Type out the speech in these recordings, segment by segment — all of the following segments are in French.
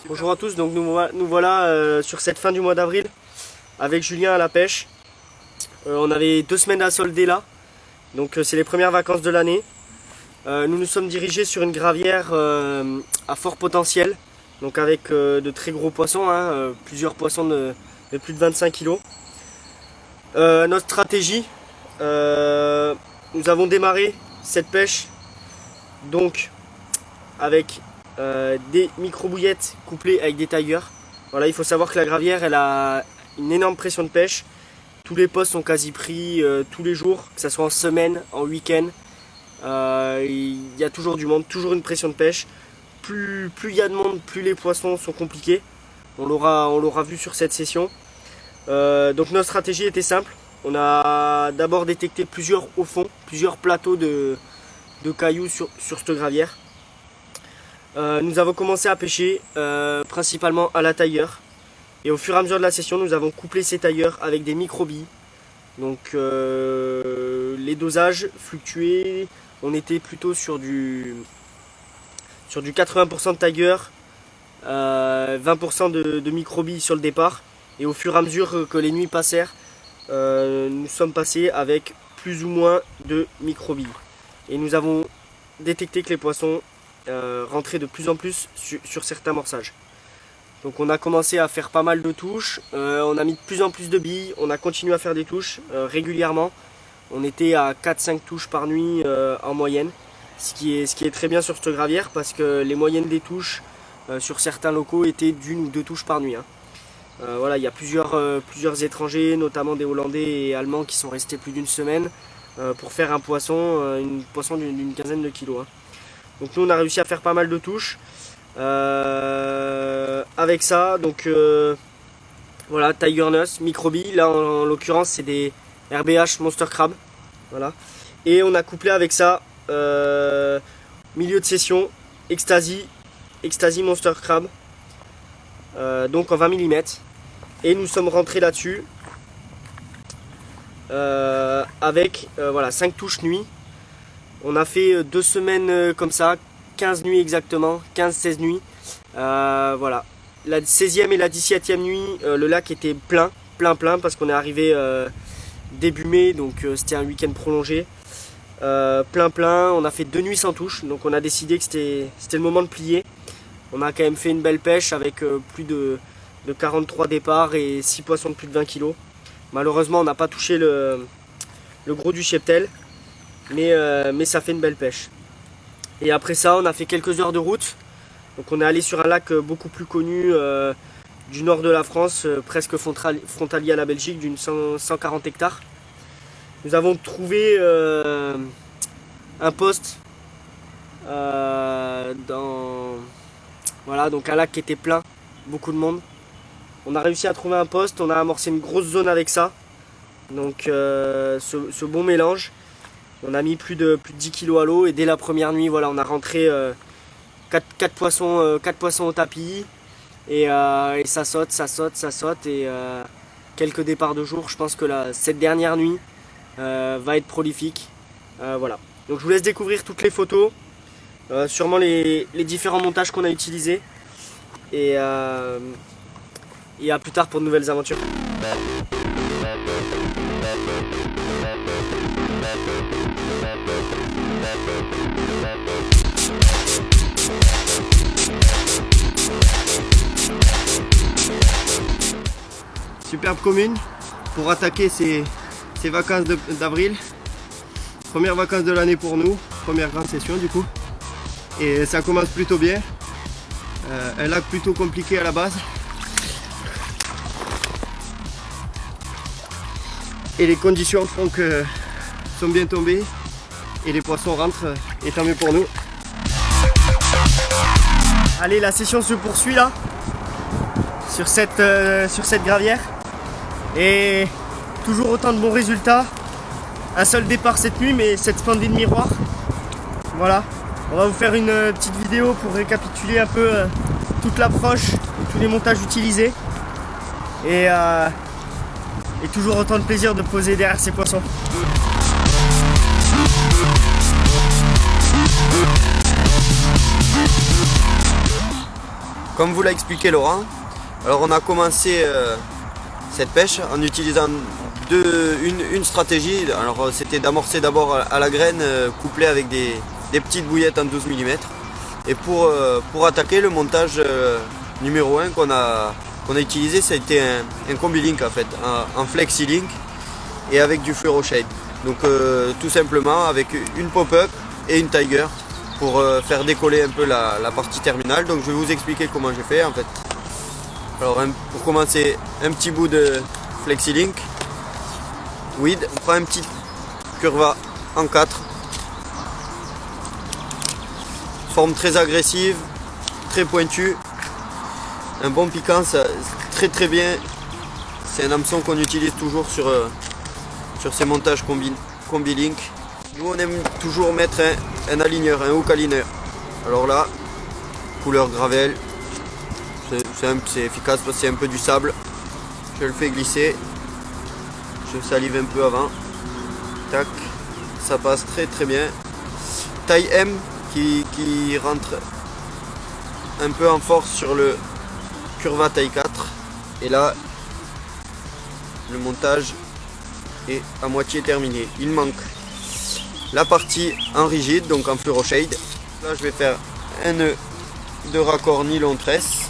Bonjour à tous, donc nous voilà sur cette fin du mois d'avril avec Julien à la pêche. On avait 2 semaines à solder là, donc c'est les premières vacances de l'année. Nous nous sommes dirigés sur une gravière à fort potentiel, donc avec de très gros poissons, plusieurs poissons de plus de 25 kg. Notre stratégie, nous avons démarré cette pêche donc avec des micro-bouillettes couplées avec des tailleurs. Voilà, il faut savoir que la gravière elle a une énorme pression de pêche. Tous les postes sont quasi pris tous les jours, que ce soit en semaine, en week-end. Il y a toujours du monde, toujours une pression de pêche. Plus il y a de monde, plus les poissons sont compliqués. On l'aura vu sur cette session. Donc notre stratégie était simple. On a d'abord détecté plusieurs au fond, plusieurs plateaux de cailloux sur cette gravière. Nous avons commencé à pêcher principalement à la tailleur. Et au fur et à mesure de la session, nous avons couplé ces tailleurs avec des micro-billes. Donc les dosages fluctuaient. On était plutôt sur du 80% de tailleur, 20% de micro-billes sur le départ. Et au fur et à mesure que les nuits passèrent, nous sommes passés avec plus ou moins de micro-billes. Et nous avons détecté que les poissons rentraient de plus en plus sur certains morçages. Donc on a commencé à faire pas mal de touches, on a mis de plus en plus de billes, on a continué à faire des touches régulièrement. On était à 4-5 touches par nuit en moyenne, ce qui est très bien sur cette gravière parce que les moyennes des touches sur certains locaux étaient d'1 ou 2 touches par nuit. Voilà, il y a plusieurs étrangers, notamment des Hollandais et Allemands qui sont restés plus d'une semaine pour faire un poisson d'une quinzaine de kilos. Donc nous on a réussi à faire pas mal de touches. Avec ça, donc voilà, Tiger Nuss, micro-billes, là en l'occurrence c'est des RBH Monster Crab, voilà. Et on a couplé avec ça milieu de session Ecstasy Monster Crab, donc en 20 mm. Et nous sommes rentrés là-dessus avec voilà, 5 touches nuit. On a fait 2 semaines comme ça, 15 nuits exactement, 15-16 nuits. Voilà, la 16e et la 17e nuit, le lac était plein parce qu'on est arrivé début mai, donc c'était un week-end prolongé. Plein, on a fait 2 nuits sans touche, donc on a décidé que c'était le moment de plier. On a quand même fait une belle pêche avec plus de 43 départs et 6 poissons de plus de 20 kg. Malheureusement on n'a pas touché le gros du cheptel, mais ça fait une belle pêche. Et après ça, on a fait quelques heures de route. Donc on est allé sur un lac beaucoup plus connu du nord de la France, presque frontalier à la Belgique, d'une 140 hectares. Nous avons trouvé un poste voilà, donc un lac qui était plein, beaucoup de monde. On a réussi à trouver un poste, on a amorcé une grosse zone avec ça. Donc ce bon mélange. On a mis plus de 10 kg à l'eau et dès la première nuit, voilà, on a rentré 4 poissons au tapis et ça saute et quelques départs de jour. Je pense que cette dernière nuit va être prolifique. Voilà. Donc je vous laisse découvrir toutes les photos, sûrement les différents montages qu'on a utilisés et à plus tard pour de nouvelles aventures. Superbe commune pour attaquer ces vacances d'avril. Première vacances de l'année pour nous, première grande session du coup. Et ça commence plutôt bien. Un lac plutôt compliqué à la base. Et les conditions font que sont bien tombées et les poissons rentrent et tant mieux pour nous. Allez, la session se poursuit là sur cette gravière et toujours autant de bons résultats. Un seul départ cette nuit mais cette splendide miroir. Voilà, On va vous faire une petite vidéo pour récapituler un peu toute l'approche et tous les montages utilisés. Et toujours autant de plaisir de poser derrière ces poissons. Comme vous l'a expliqué Laurent, alors on a commencé cette pêche en utilisant une stratégie. Alors c'était d'amorcer d'abord à la graine couplé avec des petites bouillettes en 12 mm. Et pour attaquer, le montage numéro 1 qu'on a utilisé, ça a été un combi-link en fait, en flexi-link et avec du fluoroshade. Donc tout simplement avec une pop-up et une tiger pour faire décoller un peu la partie terminale. Donc je vais vous expliquer comment j'ai fait en fait. Alors pour commencer, un petit bout de flexi-link weed, on prend un petit curva en 4, forme très agressive, très pointue, un bon piquant, ça très bien. C'est un hameçon qu'on utilise toujours sur ces montages combi-link. Nous on aime toujours mettre un aligneur, un hook aligneur. Alors là, couleur gravel, c'est efficace parce que c'est un peu du sable. Je le fais glisser, je salive un peu avant, tac, ça passe très bien. Taille M qui rentre un peu en force sur le curva taille 4. Et là, le montage est à moitié terminé. Il manque la partie en rigide, donc en fluoroshade. Là, je vais faire un nœud de raccord nylon tresse.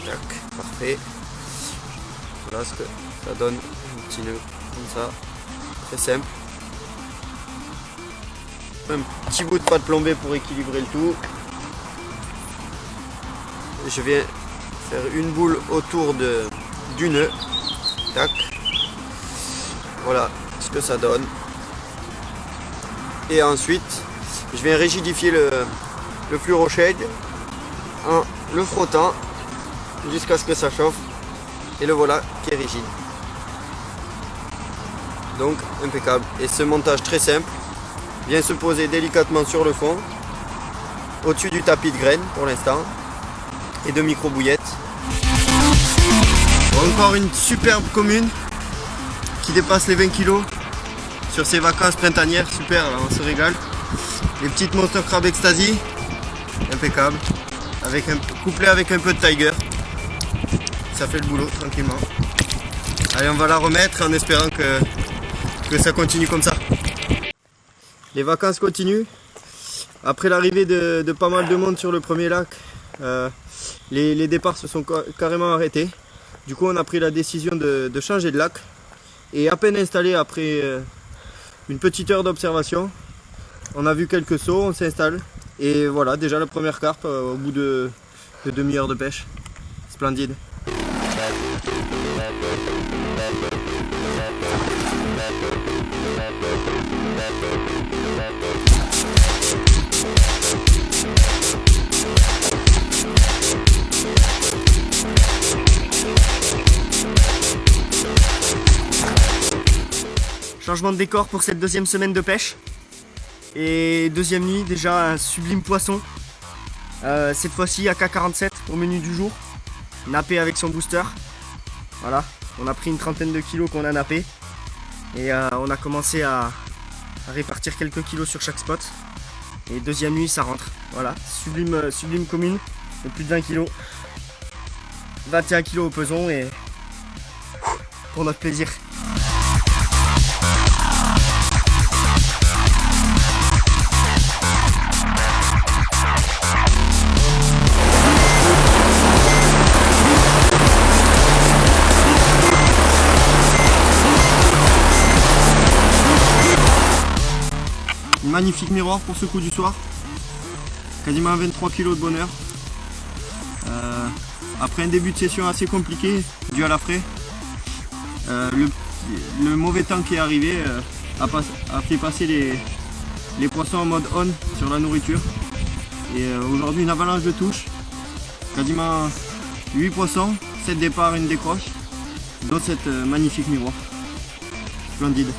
Tac, parfait. Voilà ce que ça donne, un petit nœud comme ça, très simple. Un petit bout de pâte plombée pour équilibrer le tout. Je viens faire une boule autour du nœud. Tac. Voilà ce que ça donne. Et ensuite, je viens rigidifier le fluoroshade en le frottant jusqu'à ce que ça chauffe. Et le voilà qui est rigide. Donc impeccable. Et ce montage très simple vient se poser délicatement sur le fond, au-dessus du tapis de graines pour l'instant, et de micro-bouillettes. Encore une superbe commune qui dépasse les 20 kg sur ces vacances printanières. Super, là, on se régale. Les petites Monster Crab Ecstasy, impeccable, couplé avec un peu de Tiger. Ça fait le boulot tranquillement. Allez, on va la remettre en espérant que ça continue comme ça. Les vacances continuent. Après l'arrivée de pas mal de monde sur le premier lac, les départs se sont carrément arrêtés. Du coup, on a pris la décision de changer de lac. Et à peine installé après une petite heure d'observation, on a vu quelques sauts, on s'installe. Et voilà, déjà la première carpe au bout de demi-heure de pêche. Splendide. Changement de décor pour cette deuxième semaine de pêche. Et deuxième nuit, déjà un sublime poisson. Cette fois-ci AK-47 au menu du jour. Nappé avec son booster. Voilà, on a pris une trentaine de kilos qu'on a nappé. Et on a commencé à répartir quelques kilos sur chaque spot. Et deuxième nuit, ça rentre. Voilà, sublime commune de plus de 20 kilos. 21 kilos au peson et pour notre plaisir. Magnifique miroir pour ce coup du soir, quasiment 23 kg de bonheur. Après un début de session assez compliqué dû à la fraie, le mauvais temps qui est arrivé a fait passer les poissons en mode on sur la nourriture. Et aujourd'hui une avalanche de touches, quasiment 8 poissons, 7 départs, une décroche, dont cette magnifique miroir. Splendide.